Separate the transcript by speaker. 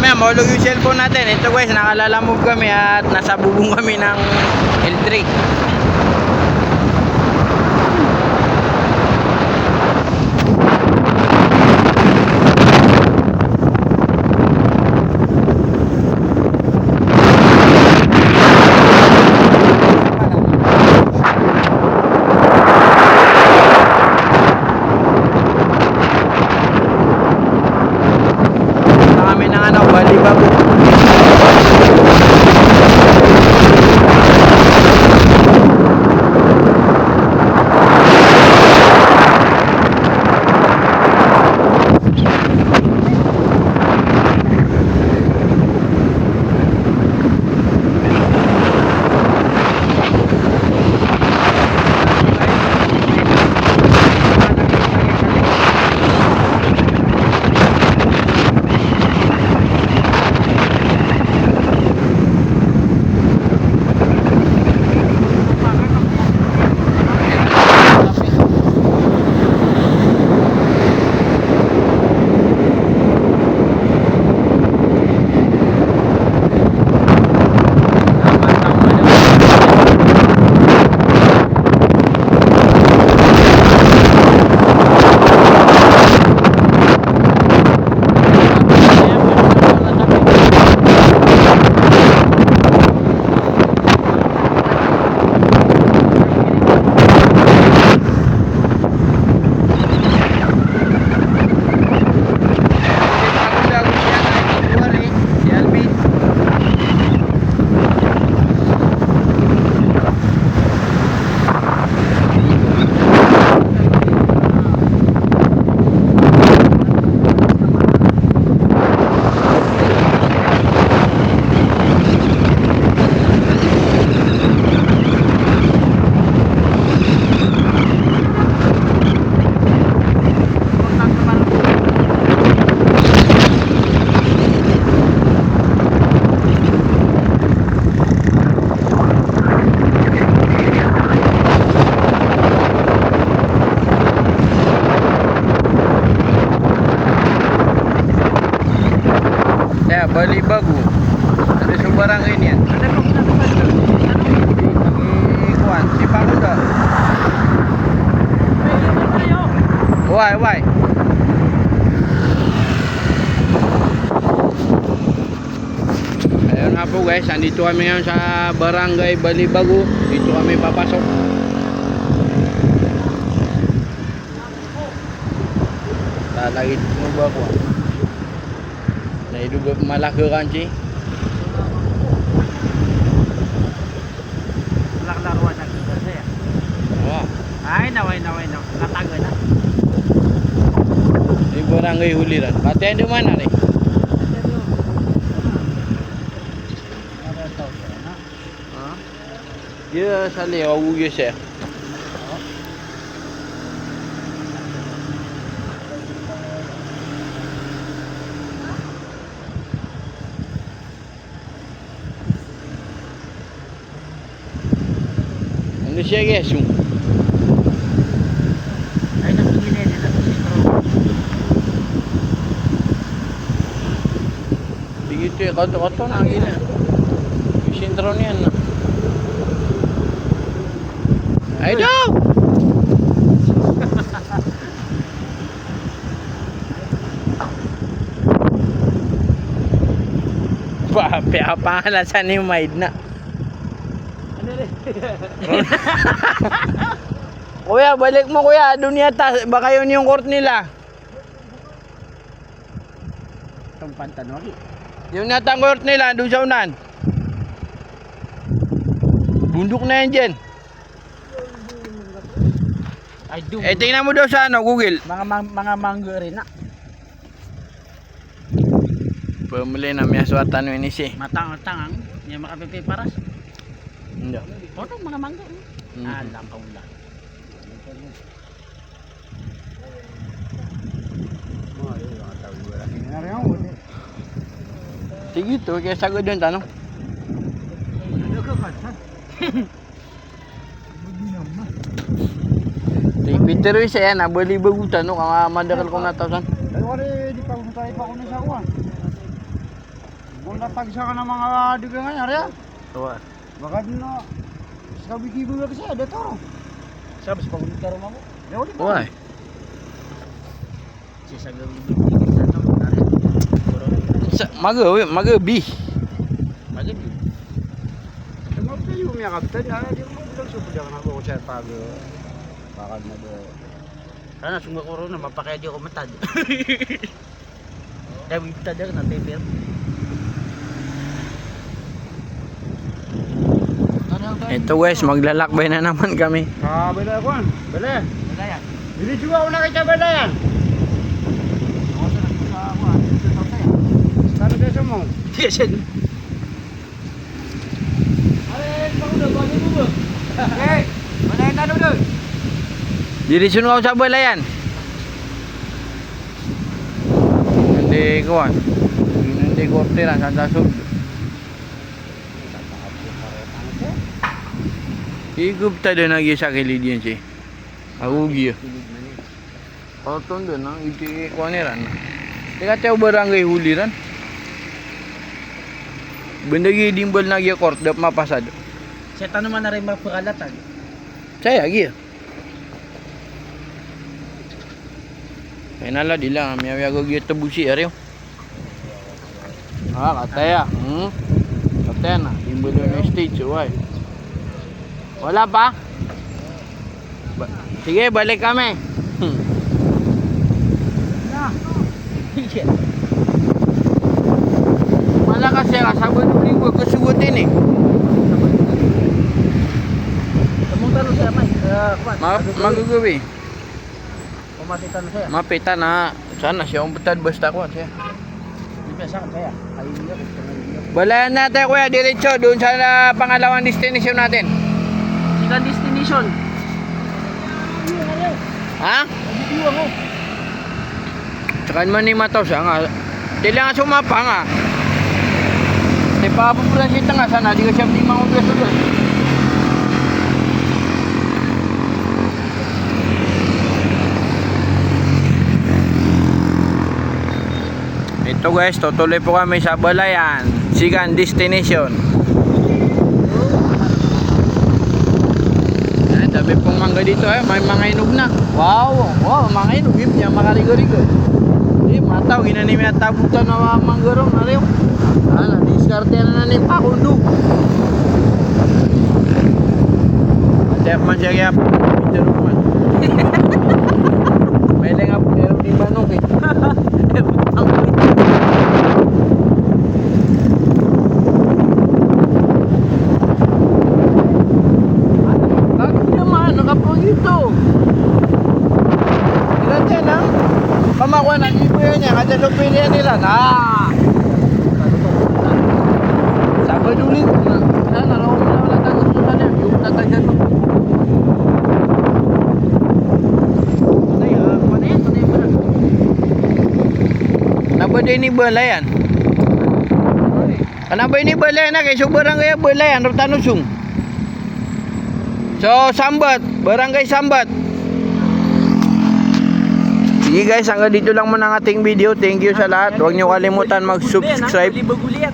Speaker 1: Mamaya mahulog yung cellphone natin. Ito guys, nakalalamog kami at nasa bubong kami ng L3. Bali bago. Ada sa barangay niyan. Ada kok na sa kuan, si Pakuda. Why? Ayun nga po guys, andito kami ngayon sa barangay Balibago. Dito kami papasok. Talagit mo ba ko? Hidup malaki kanci.
Speaker 2: Laruan na kita saya.
Speaker 1: Oh.
Speaker 2: Ay naway natago na.
Speaker 1: Di barangay Huliran. Katian di mana nih?
Speaker 2: Ada tahu na.
Speaker 1: Ha? Dia sali awu ge saya. Ano siya guys yung
Speaker 2: Ay nakikilala na sa sentro.
Speaker 1: begitu ya kato na gina. Yung sentro niyan na. Ay daw. Pangalasan ni Maid na. Kuya, balik mo kuya. Doon yata. Baka yun yung court nila.
Speaker 2: Itong pantanong.
Speaker 1: Yung yata ang court nila. Doon sa unan. Bundok na yan dyan.
Speaker 2: Ay do.
Speaker 1: Eh tingnan mo daw sa ano, Google.
Speaker 2: Mga manggo rin na.
Speaker 1: Pumili na may aswatan ini sih.
Speaker 2: Matang-tangang. Niya makapipiparas.
Speaker 1: Hindi.
Speaker 2: Oto mga manggo.
Speaker 1: Mhm.
Speaker 2: Alam ka wala.
Speaker 1: Sige to, kaya sagod yun tanong. Sige, Peter Ruiz yan, nabali bagutan no, kung madakal ko na tawsan.
Speaker 2: Dalawa rin, di pa tayo pa kuno sa kuha.
Speaker 3: Kung natagsa ka ng mga dugang nga yan,
Speaker 2: Tuwa.
Speaker 3: baka din na sa bigibo na kasi ada toro.
Speaker 2: Sabi sa pagulit ka rin mo.
Speaker 3: Ya ulit.
Speaker 1: Why?
Speaker 2: Siya sa gawin dito sa ito. Nari.
Speaker 1: Magabi.
Speaker 2: Maganda.
Speaker 3: Tumawag kayo umiyak kapten, di mo bilang subudan na ako sa pag bakal na do.
Speaker 2: Sana sumukuro na mapakaya di ako matad. Dahil kita dyan na paper.
Speaker 1: Ito guys, maglalakbay na naman kami.
Speaker 3: Ah, bala ko. Bala.
Speaker 2: Wala yan.
Speaker 3: Bili juga ako nakita bala yan.
Speaker 2: Ako sa ako. Sa saya.
Speaker 3: Sana desa mo.
Speaker 2: Yes, yan.
Speaker 3: Hey, mana yang tadu tu?
Speaker 1: Diretso ako sa balayan. Hindi kuwan. Hindi korte lang sa tasod. Higup tadi lagi sa kilid yan siya. Agugi. Kalau tondo nang iti kuaniran. Teka tayo barangay huliran. Benda gi dimbal na gi court dap mapasad.
Speaker 2: Sa tanong man na rin magpakalatag.
Speaker 1: Saya gi. Kaya nala di lang miyaw ko gi tabusi ariyo. Ah, kataya. Kataya na dimbal na stage why. Wala pa? Sige, balik kami. Malakas siya kasabot uling ko kasugutin eh.
Speaker 2: Tamong tanong siya may.
Speaker 1: Magugawi.
Speaker 2: Pumasitan na siya.
Speaker 1: Mapita na. Sana siya umpatad basta ko siya.
Speaker 2: Di pa sa kaya. Ayun niya.
Speaker 1: Balayan natin kuya, diretso doon sa pangalawang destination natin.
Speaker 2: Second destination.
Speaker 1: Ha?
Speaker 2: Nag-view ako.
Speaker 1: Tsaka naman ni Mataw siya nga. Di lang nga sumapa nga. Di pa populasita nga sana. Di ka siya di mga doon. Ito guys, tutuloy po kami sa Balayan. Second destination. Ay, dami pong mangga dito eh. May mga inog na. Wow, wow, mga inog. Yung niya makaligo-ligo. Di, mataw. Ginanimi at tabutan na mga manggaro. Nariyo. Ala, diskarte na na yung pakundo. Matep man siya kaya. Ito naman. May lang nga po. Pero di manok eh. Pamakuha na libo yan niya, kada supilihan nila na Sabado ulit na nalaw mo na wala tangos ko na yung natagyan mo Panay mo na Nabada ni Balayan Kanabay ni Balayan na kay so barangay Balayan Rotanusung So Sambat, barangay Sambat Sige guys, hanggang dito lang muna ang ating video. Thank you sa lahat. Huwag niyo kalimutan mag-subscribe.
Speaker 2: Bali bagulian.